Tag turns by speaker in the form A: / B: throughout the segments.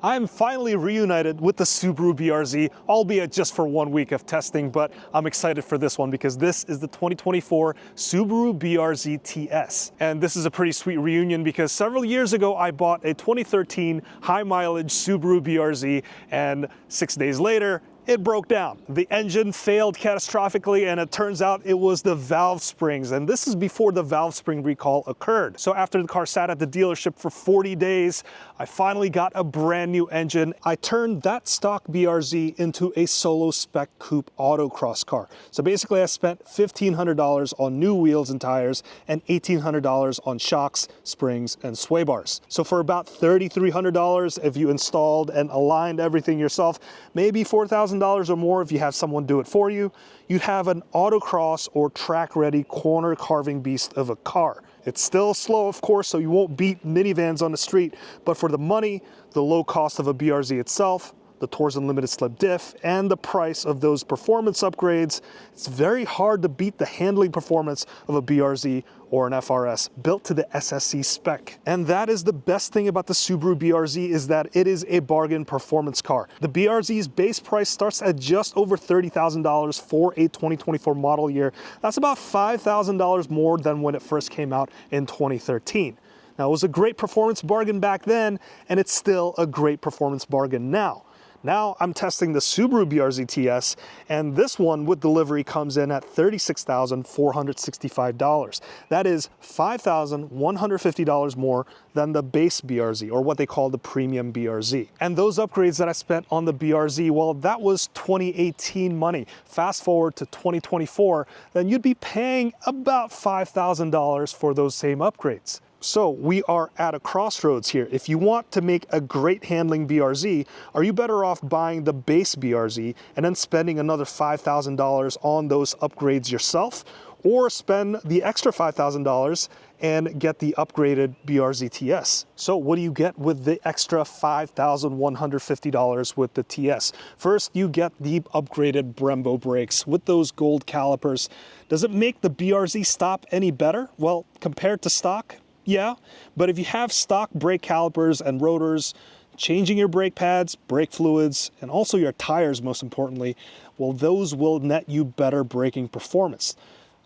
A: I'm finally reunited with the Subaru BRZ, albeit just for 1 week of testing, but I'm excited for this one because this is the 2024 Subaru BRZ TS. And this is a pretty sweet reunion because several years ago I bought a 2013 high mileage Subaru BRZ, and 6 days later, it broke down. The engine failed catastrophically, and it turns out it was the valve springs. And this is before the valve spring recall occurred. So after the car sat at the dealership for 40 days, I finally got a brand new engine. I turned that stock BRZ into a solo spec coupe autocross car. So basically I spent $1,500 on new wheels and tires and $1,800 on shocks, springs, and sway bars. So for about $3,300, if you installed and aligned everything yourself, maybe $4,000 or more if you have someone do it for you, you'd have an autocross or track-ready corner carving beast of a car. It's still slow, of course, so you won't beat minivans on the street, but for the money, the low cost of a BRZ itself, the Torsen limited slip diff, and the price of those performance upgrades, it's very hard to beat the handling performance of a BRZ or an FRS built to the SSC spec. And that is the best thing about the Subaru BRZ, is that it is a bargain performance car. The BRZ's base price starts at just over $30,000 for a 2024 model year. That's about $5,000 more than when it first came out in 2013. Now, it was a great performance bargain back then, and it's still a great performance bargain now. Now I'm testing the Subaru BRZ TS, and this one with delivery comes in at $36,465. That is $5,150 more than the base BRZ, or what they call the premium BRZ. And those upgrades that I spent on the BRZ, well, that was 2018 money. Fast forward to 2024, then you'd be paying about $5,000 for those same upgrades. So we are at a crossroads here. If you want to make a great handling BRZ, are you better off buying the base BRZ and then spending another $5,000 on those upgrades yourself, or spend the extra $5,000 and get the upgraded BRZ TS? So what do you get with the extra $5,150 with the TS? First, you get the upgraded Brembo brakes with those gold calipers. Does it make the BRZ stop any better? Well, compared to stock, yeah, but if you have stock brake calipers and rotors, changing your brake pads, brake fluids, and also your tires, most importantly, well, those will net you better braking performance.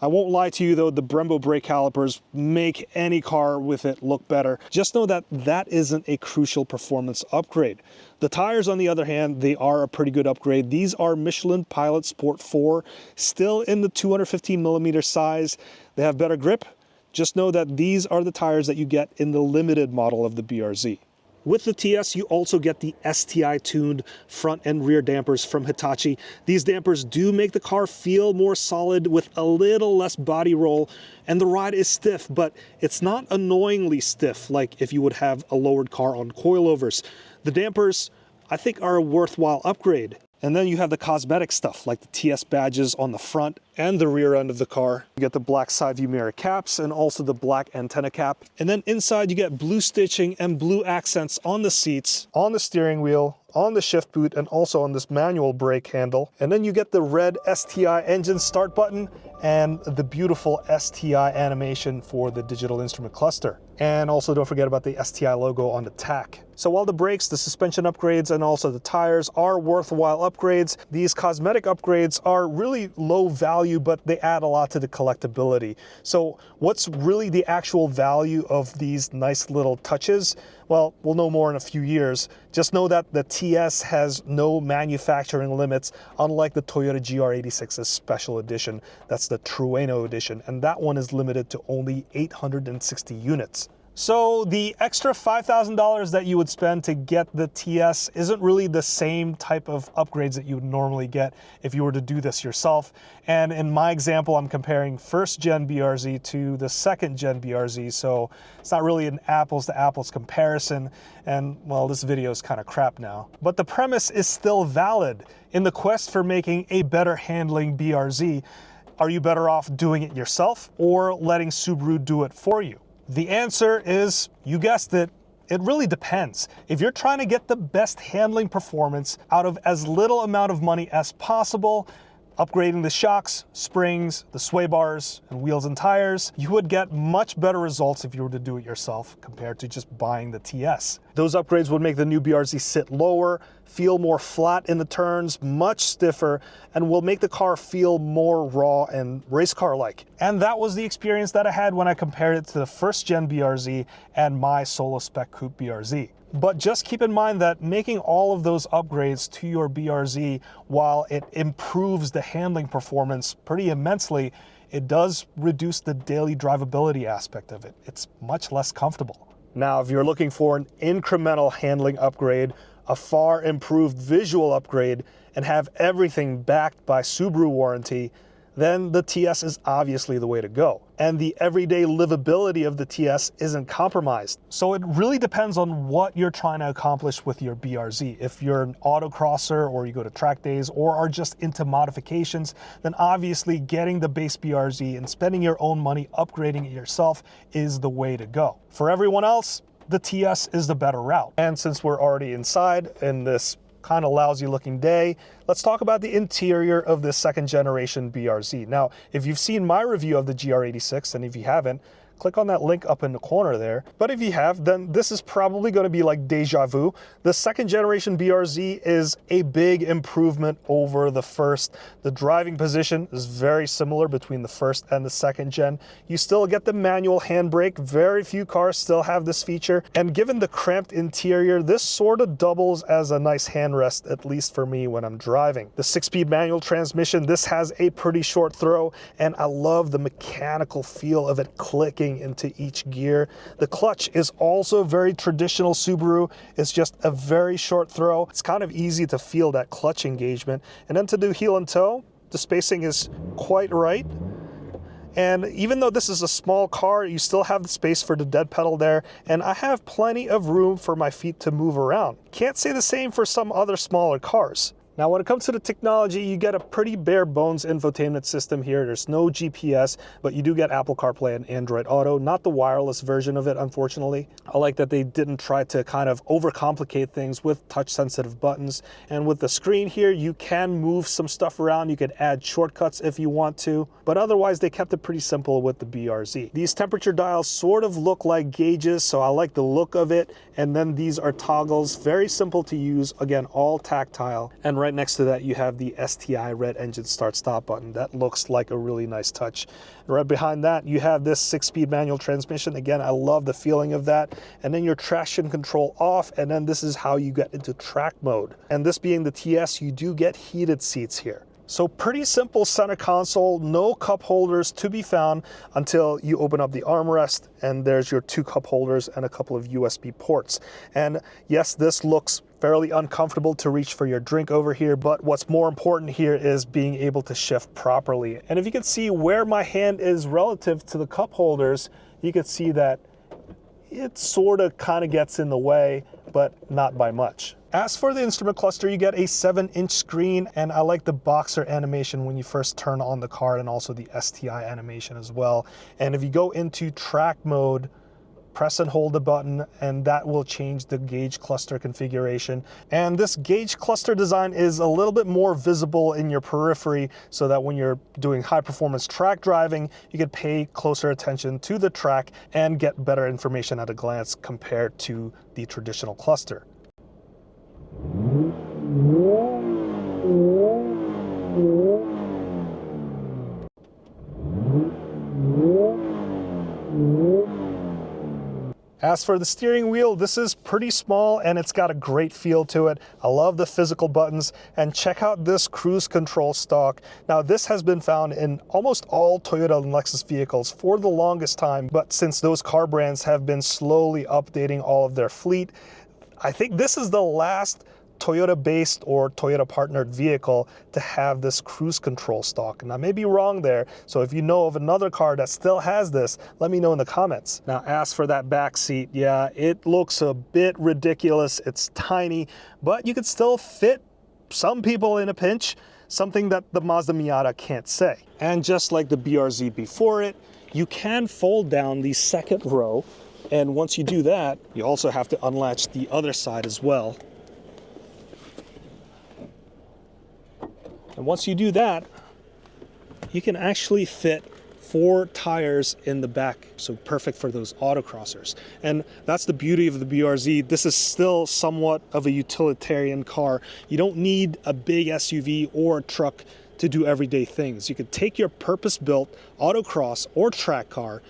A: I won't lie to you though, the Brembo brake calipers make any car with it look better. Just know that that isn't a crucial performance upgrade. The tires, on the other hand, they are a pretty good upgrade. These are Michelin Pilot Sport 4, still in the 215mm size. They have better grip. Just know that these are the tires that you get in the limited model of the BRZ. With the TS, you also get the STI-tuned front and rear dampers from Hitachi. These dampers do make the car feel more solid with a little less body roll, and the ride is stiff, but it's not annoyingly stiff like if you would have a lowered car on coilovers. The dampers, I think, are a worthwhile upgrade. And then you have the cosmetic stuff like the TS badges on the front and the rear end of the car. You get the black side view mirror caps and also the black antenna cap. And then inside you get blue stitching and blue accents on the seats, on the steering wheel, on the shift boot, and also on this manual brake handle. And then you get the red STI engine start button and the beautiful STI animation for the digital instrument cluster. And also don't forget about the STI logo on the tack. So while the brakes, the suspension upgrades, and also the tires are worthwhile upgrades, these cosmetic upgrades are really low value, but they add a lot to the collectability. So what's really the actual value of these nice little touches? Well, we'll know more in a few years. Just know that the TS has no manufacturing limits, unlike the Toyota GR86's special edition. That's the Trueno edition, and that one is limited to only 860 units. So the extra $5,000 that you would spend to get the TS isn't really the same type of upgrades that you would normally get if you were to do this yourself. And in my example, I'm comparing first gen BRZ to the second gen BRZ, so it's not really an apples to apples comparison. And well, this video is kind of crap now. But the premise is still valid. In the quest for making a better handling BRZ, are you better off doing it yourself or letting Subaru do it for you? The answer is, you guessed it, it really depends. If you're trying to get the best handling performance out of as little amount of money as possible, upgrading the shocks, springs, the sway bars, and wheels and tires, you would get much better results if you were to do it yourself compared to just buying the TS. Those upgrades would make the new BRZ sit lower, feel more flat in the turns, much stiffer, and will make the car feel more raw and race car-like. And that was the experience that I had when I compared it to the first gen BRZ and my solo spec coupe BRZ. But just keep in mind that making all of those upgrades to your BRZ, while it improves the handling performance pretty immensely, it does reduce the daily drivability aspect of it. It's much less comfortable. Now, if you're looking for an incremental handling upgrade, a far improved visual upgrade, and have everything backed by Subaru warranty, then the TS is obviously the way to go. And the everyday livability of the TS isn't compromised. So it really depends on what you're trying to accomplish with your BRZ. If you're an autocrosser, or you go to track days, or are just into modifications, then obviously getting the base BRZ and spending your own money upgrading it yourself is the way to go. For everyone else, the TS is the better route. And since we're already inside in this kind of lousy looking day, let's talk about the interior of this second generation BRZ. Now, if you've seen my review of the GR86, and if you haven't, click on that link up in the corner there. But if you have, then this is probably going to be like deja vu. The second generation BRZ is a big improvement over the first. The driving position is very similar between the first and the second gen. You still get the manual handbrake. Very few cars still have this feature. And given the cramped interior, this sort of doubles as a nice handrest, at least for me when I'm driving. The 6-speed manual transmission, this has a pretty short throw, and I love the mechanical feel of it clicking into each gear. The clutch is also very traditional Subaru. It's just a very short throw. It's kind of easy to feel that clutch engagement. And then to do heel and toe, the spacing is quite right. And even though this is a small car, you still have the space for the dead pedal there, and I have plenty of room for my feet to move around. Can't say the same for some other smaller cars. Now, when it comes to the technology, you get a pretty bare bones infotainment system here. There's no GPS, but you do get Apple CarPlay and Android Auto, not the wireless version of it, unfortunately. I like that they didn't try to kind of overcomplicate things with touch-sensitive buttons. And with the screen here, you can move some stuff around. You could add shortcuts if you want to, but otherwise they kept it pretty simple with the BRZ. These temperature dials sort of look like gauges, so I like the look of it. And then these are toggles, very simple to use, again, all tactile. And right next to that, you have the STI red engine start-stop button. That looks like a really nice touch. And right behind that, you have this 6-speed manual transmission. Again, I love the feeling of that. And then your traction control off, and then this is how you get into track mode. And this being the TS, you do get heated seats here. So pretty simple center console, no cup holders to be found until you open up the armrest, and there's your 2 cup holders and a couple of USB ports. And yes, this looks fairly uncomfortable to reach for your drink over here, but what's more important here is being able to shift properly. And if you can see where my hand is relative to the cup holders, you can see that it sort of kind of gets in the way, but not by much. As for the instrument cluster, you get a 7-inch screen, and I like the boxer animation when you first turn on the car, and also the STI animation as well. And if you go into track mode, press and hold the button, and that will change the gauge cluster configuration. And this gauge cluster design is a little bit more visible in your periphery, so that when you're doing high performance track driving, you can pay closer attention to the track and get better information at a glance compared to the traditional cluster. As for the steering wheel, this is pretty small and it's got a great feel to it. I love the physical buttons, and check out this cruise control stalk. Now, this has been found in almost all Toyota and Lexus vehicles for the longest time, but since those car brands have been slowly updating all of their fleet, I think this is the last Toyota-based or Toyota-partnered vehicle to have this cruise control stalk. And I may be wrong there, so if you know of another car that still has this, let me know in the comments. Now, as for that back seat, yeah, it looks a bit ridiculous. It's tiny, but you could still fit some people in a pinch, something that the Mazda Miata can't say. And just like the BRZ before it, you can fold down the second row, and once you do that, you also have to unlatch the other side as well. And once you do that, you can actually fit 4 tires in the back, so perfect for those autocrossers. And that's the beauty of the BRZ. This is still somewhat of a utilitarian car. You don't need a big SUV or a truck to do everyday things. You could take your purpose-built autocross or track car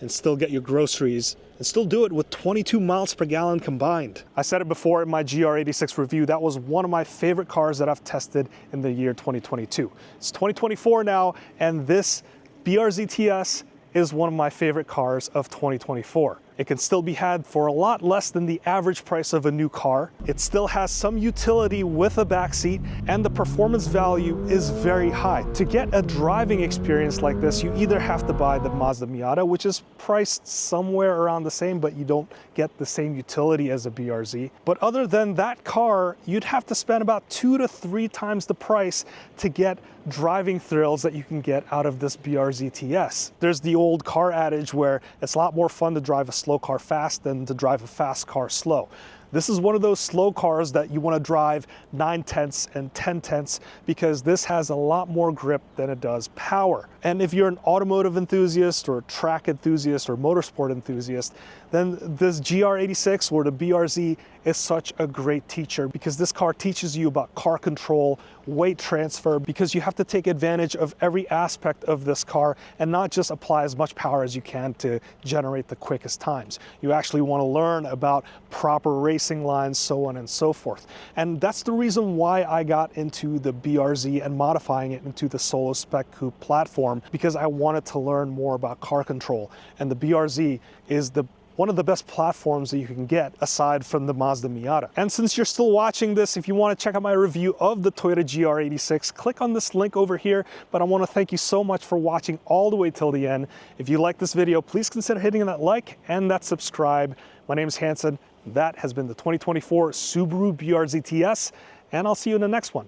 A: and still get your groceries and still do it with 22 miles per gallon combined. I said it before in my GR86 review, that was one of my favorite cars that I've tested in the year 2022. It's 2024 now, and this BRZ TS is one of my favorite cars of 2024. It can still be had for a lot less than the average price of a new car. It still has some utility with a backseat, and the performance value is very high. To get a driving experience like this, you either have to buy the Mazda Miata, which is priced somewhere around the same, but you don't get the same utility as a BRZ. But other than that car, you'd have to spend about 2 to 3 times the price to get driving thrills that you can get out of this BRZ TS. There's the old car adage where it's a lot more fun to drive a slow car fast than to drive a fast car slow. This is one of those slow cars that you want to drive 9/10 and 10/10 because this has a lot more grip than it does power. And if you're an automotive enthusiast or a track enthusiast or motorsport enthusiast, then this GR86 or the BRZ is such a great teacher because this car teaches you about car control, weight transfer, because you have to take advantage of every aspect of this car and not just apply as much power as you can to generate the quickest times. You actually want to learn about proper racing lines, so on and so forth. And that's the reason why I got into the BRZ and modifying it into the Solo Spec Coupe platform, because I wanted to learn more about car control. And the BRZ is one of the best platforms that you can get aside from the Mazda Miata. And since you're still watching this, if you want to check out my review of the Toyota GR86, click on this link over here. But I want to thank you so much for watching all the way till the end. If you like this video, please consider hitting that like and that subscribe. My name is Hanson. That has been the 2024 Subaru BRZ TS, and I'll see you in the next one.